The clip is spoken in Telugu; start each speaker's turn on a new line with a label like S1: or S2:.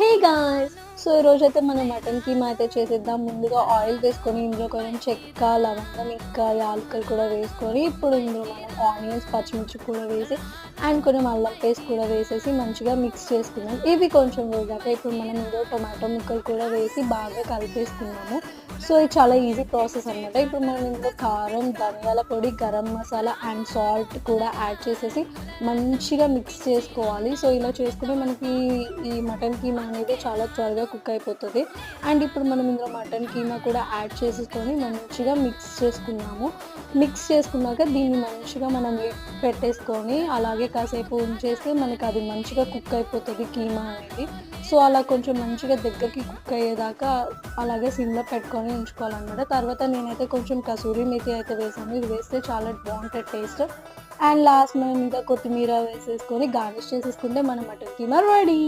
S1: Hey guys! సో, ఈరోజైతే మనం మటన్ కీమా అయితే చేసేద్దాం. ముందుగా ఆయిల్ వేసుకొని, ఇందులో కొంచెం చెక్క, లవంగం, ఇంకా యాలకులు కూడా వేసుకొని, ఇప్పుడు ఇందులో మనం ఆనియన్స్, పచ్చిమిర్చి కూడా వేసి అండ్ కొంచెం అల్లం పేస్ట్ కూడా వేసేసి మంచిగా మిక్స్ చేసుకుందాం. ఇవి కొంచెం వేగాక ఇప్పుడు మనం ఇందులో టొమాటో ముక్కలు కూడా వేసి బాగా కలిపేసుకున్నాము. సో, ఇది చాలా ఈజీ ప్రాసెస్ అనమాట. ఇప్పుడు మనం ఇందులో కారం, ధనియాల పొడి, గరం మసాలా అండ్ సాల్ట్ కూడా యాడ్ చేసేసి మంచిగా మిక్స్ చేసుకోవాలి. సో, ఇలా చేసుకుంటే మనకి ఈ మటన్ కీమా అనేది చాలా త్వరగా కుక్ అయిపోతది. అండ్ ఇప్పుడు మనం ఇందులో మటన్ కీమా కూడా యాడ్ చేసేసుకొని మంచిగా మిక్స్ చేసుకున్నాము. మిక్స్ చేసుకున్నాక దీన్ని మంచిగా మనం లిడ్ పెట్టేసుకొని అలాగే కాసేపు ఉంచేస్తే మనకి అది మంచిగా కుక్ అయిపోతది కీమా అనేది. సో, అలా కొంచెం మంచిగా దగ్గరికి కుక్ అయ్యేదాకా అలాగే సిమ్‌లో పెట్టుకొని ఉంచుకోవాలన్నమాట. తర్వాత నేనైతే కొంచెం కసూరి మేతి అయితే వేసాను. ఇది వేస్తే చాలా బావుంటది టేస్ట్. అండ్ లాస్ట్ మనం ఇంకా కొత్తిమీర వేసేసుకొని గార్నిష్ చేసేసుకుంటే మన మటన్ కీమా రెడీ.